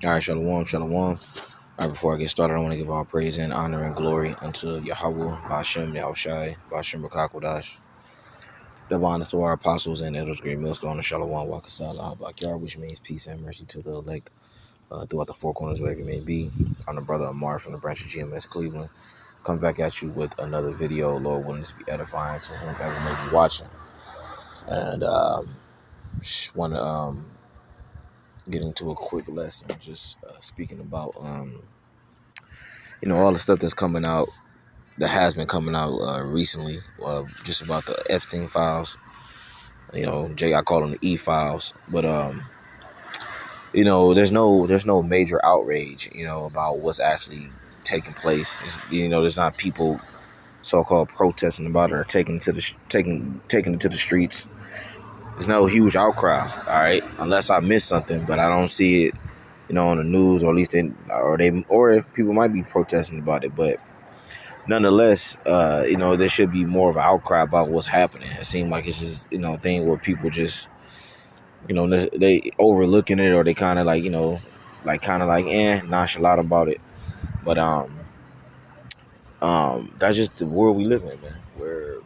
All right, shalom, shalom. All right, before I get started, I want to give all praise and honor and glory unto Yahweh, Bashem, Yahushai, Bashem, Rakakwadash. Double honors to our apostles and elders, great millstone, and shalom, Wakasala, Habakyar, which means peace and mercy to the elect throughout the four corners, wherever you may be. I'm the brother Amar from the branch of GMS Cleveland. Come back at you with another video, Lord willing, to be edifying to whomever may be watching. And just want to get into a quick lesson, just speaking about all the stuff that's coming out, that has been coming out recently, just about the Epstein files. Jay, I call them the E files, but there's no major outrage, about what's actually taking place. There's not people so-called protesting about it or taking it to the streets. There's no huge outcry, all right, unless I missed something, but I don't see it, on the news, or at least or people might be protesting about it, but nonetheless, there should be more of an outcry about what's happening. It seems like it's just, a thing where people just, they overlooking it, or they kind of nonchalant about it. But that's just the world we live in, man, where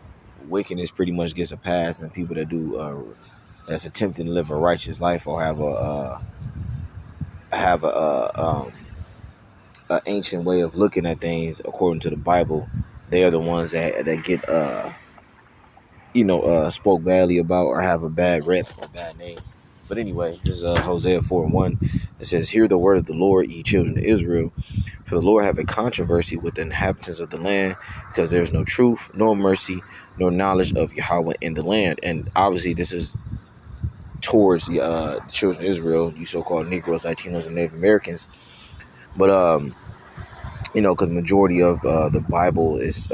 wickedness pretty much gets a pass, and people that do that's attempting to live a righteous life or have a ancient way of looking at things according to the Bible, they are the ones that get spoke badly about or have a bad rep or bad name. But anyway, this is Hosea 4:1. It says, "Hear the word of the Lord, ye children of Israel. For the Lord have a controversy with the inhabitants of the land, because there is no truth, nor mercy, nor knowledge of Yahweh in the land." And obviously, this is towards the children of Israel, you so-called Negroes, Latinos, and Native Americans. But because majority of the Bible is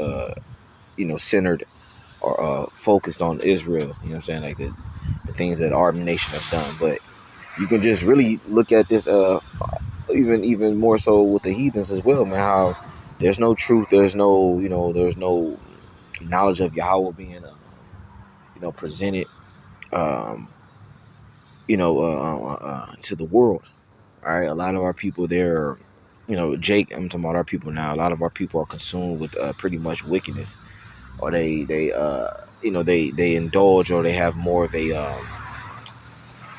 centered or focused on Israel. You know what I'm saying? Like the things that our nation have done. But you can just really look at this even more so with the heathens as well, man. How there's no truth, there's no knowledge of Yahweh being presented to the world. All right, a lot of our people there, Jake, I'm talking about our people now. A lot of our people are consumed with pretty much wickedness, or they indulge, or they have more of a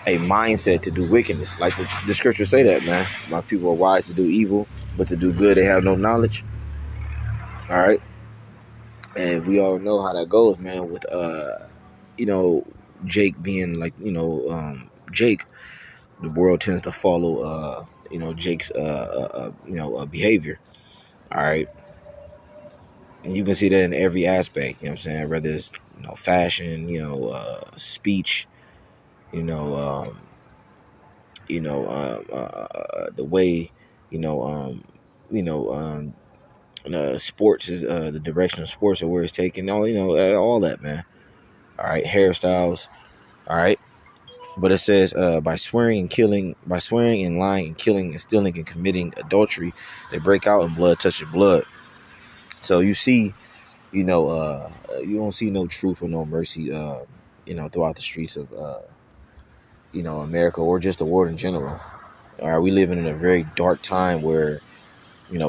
mindset to do wickedness. Like the scriptures say that, man. My people are wise to do evil, but to do good they have no knowledge. All right, and we all know how that goes, man. With Jake being like Jake, the world tends to follow Jake's behavior. All right, and you can see that in every aspect. You know what I'm saying? Whether it's fashion, speech, you know. The way sports is the direction of sports, or where it's taking, all that, man. All right, hairstyles. All right, but it says by swearing and lying and killing and stealing and committing adultery, they break out in blood, touching blood. So you see, you don't see no truth or no mercy, throughout the streets of America, or just the world in general. All right, we living in a very dark time where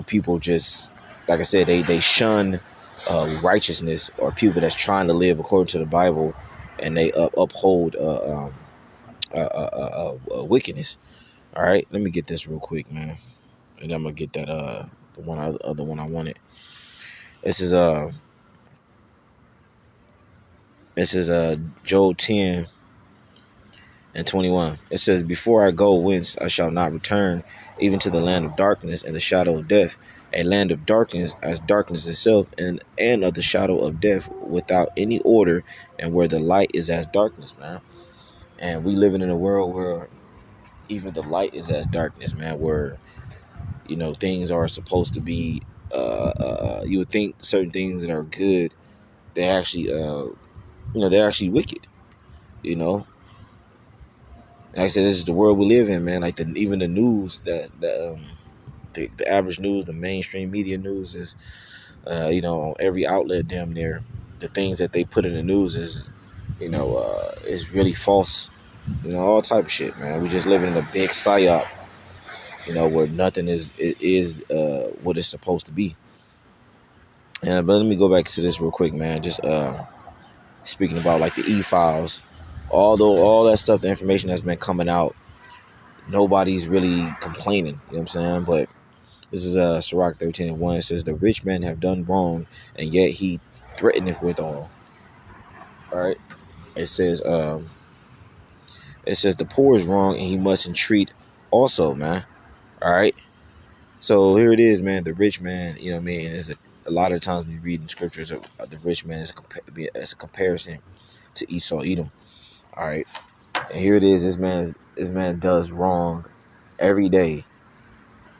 people just, like I said, they shun righteousness, or people that's trying to live according to the Bible, and they uphold wickedness. All right, let me get this real quick, man, and I'm gonna get that the other one I wanted. This is Joel 10:21. It says, "Before I go whence I shall not return, even to the land of darkness and the shadow of death, a land of darkness as darkness itself, and of the shadow of death, without any order, and where the light is as darkness," man. And we living in a world where even the light is as darkness, man, where things are supposed to be you would think certain things that are good, they actually they're actually wicked, you know. Like I said, this is the world we live in, man. Like even the news, the average news, the mainstream media news is, on every outlet, damn near, the things that they put in the news is really false. All type of shit, man. We just living in a big psyop. where nothing is what it's supposed to be. But let me go back to this real quick, man. Just speaking about like the e-files, although all that stuff, the information that's been coming out, nobody's really complaining. You know what I'm saying? But this is Sirach 13:1. It says, "The rich men have done wrong, and yet he threateneth withal." All right. It says, the poor is wrong, and he must entreat also, man. All right. So here it is, man. The rich man, you know what I mean? Is a lot of times when you read in scriptures, the rich man is a comparison to Esau, Edom. All right. And here it is. This man does wrong every day.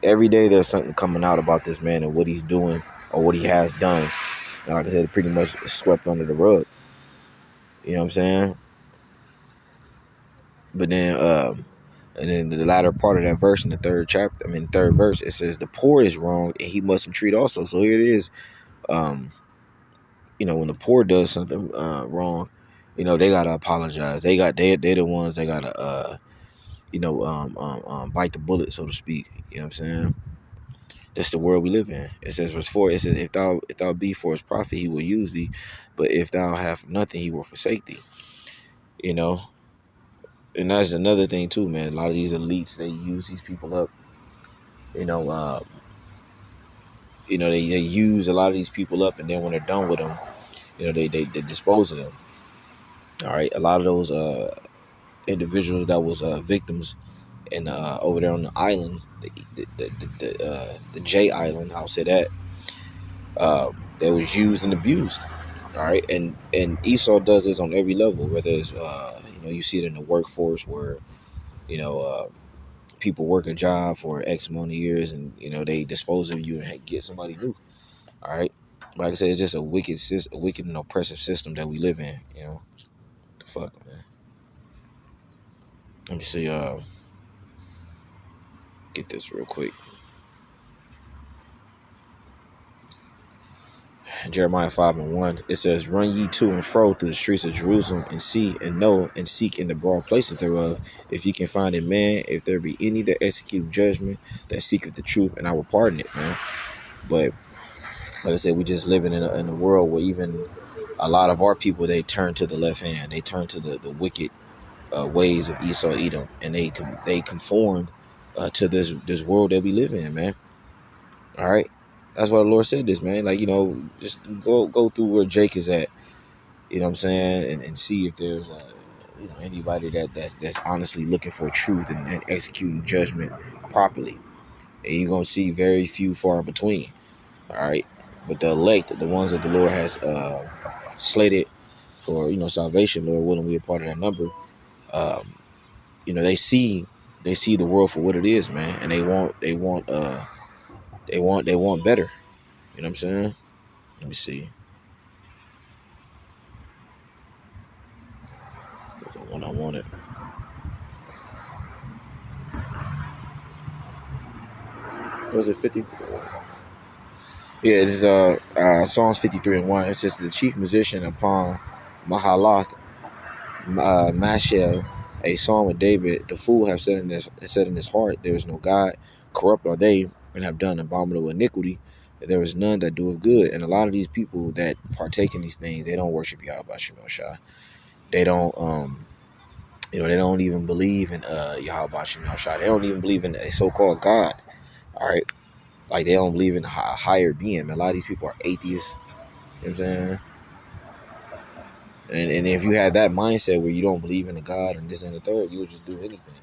Every day there's something coming out about this man and what he's doing or what he has done. And like I said, pretty much swept under the rug. You know what I'm saying? But then, and then the latter part of that verse in the third verse, it says the poor is wrong and he must entreat also. So here it is. When the poor does something wrong, they gotta apologize. They're the ones that gotta bite the bullet, so to speak. You know what I'm saying? That's the world we live in. It says verse 4, it says, if thou be for his profit, he will use thee, but if thou have nothing, he will forsake thee. And that's another thing too, man. A lot of these elites, they use these people up. They use a lot of these people up, and then when they're done with them, they dispose of them. All right, a lot of those individuals that was victims and over there on the island, the J Island, I'll say that, that was used and abused. All right, and Esau does this on every level, whether it's you see it in the workforce where people work a job for X amount of years, and they dispose of you and get somebody new. All right, like I said, it's just a wicked and oppressive system that we live in. What the fuck, man. Let me see. Get this real quick. Jeremiah 5:1. It says, "Run ye to and fro through the streets of Jerusalem, and see and know and seek in the broad places thereof, if ye can find a man, if there be any that execute judgment, that seeketh the truth, and I will pardon it," man. But like I said, we just living in a world where even a lot of our people, they turn to the left hand, they turn to the wicked ways of Esau, Edom, and they conform to this world that we live in, man. All right. That's why the Lord said this, man. Like, just go through where Jake is at, you know what I'm saying, and see if there's anybody that's honestly looking for truth and executing judgment properly. And you're gonna see very few far in between. All right. But the elect, the ones that the Lord has slated for salvation, Lord willing, we are part of that number. They see the world for what it is, man, and they want better. You know what I'm saying? Let me see. That's the one I wanted. Was it 50? Yeah, this is Psalms 53:1. It says, "The chief musician upon Mahalath, Mashel, a psalm of David, the fool have said in his heart, there is no God. Corrupt are they, and have done abominable iniquity. There is none that doeth good." And a lot of these people that partake in these things, they don't worship Yahweh Shemel Shah. They don't they don't even believe in Yahweh Shemel Shah. They don't even believe in a so-called God. All right. Like, they don't believe in a higher being. Man, a lot of these people are atheists. You know what I'm saying? And if you have that mindset where you don't believe in a God and this and the third, you will just do anything.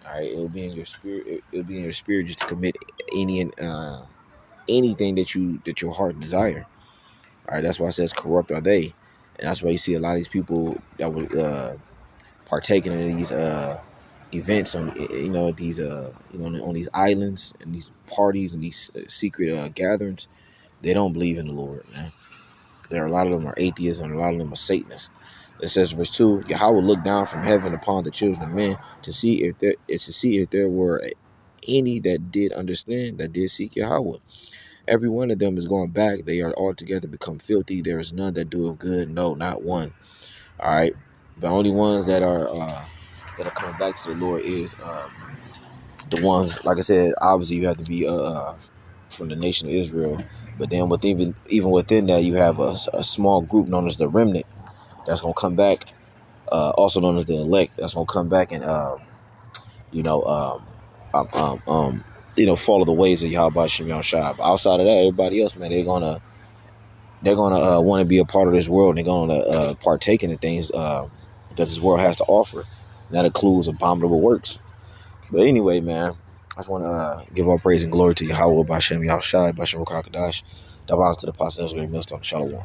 All right, it'll be in your spirit. It'll be in your spirit just to commit anything that your heart desire. All right, that's why it says corrupt are they, and that's why you see a lot of these people that were partaking in these events on these on these islands and these parties and these secret gatherings. They don't believe in the Lord, man. A lot of them are atheists and a lot of them are Satanists. It says, verse 2, Yahweh looked down from heaven upon the children of men to see if there were any that did understand, that did seek Yahweh. Every one of them is going back. They are altogether become filthy. There is none that do of good. No, not one. All right. The only ones that are coming back to the Lord is the ones, like I said, obviously you have to be from the nation of Israel. But then even within that, you have a small group known as the remnant that's gonna come back, also known as the elect. That's gonna come back and you know um, um, um, follow the ways of Yahweh Shem Shai. But outside of that, everybody else, man, they're gonna want to be a part of this world. And they're gonna partake in the things that this world has to offer. And that includes abominable works. But anyway, man, I just want to give all praise and glory to Yahweh Bashem Yahushai, Bashem Rakakadash. That belongs to the apostles of the millstone. Shalom.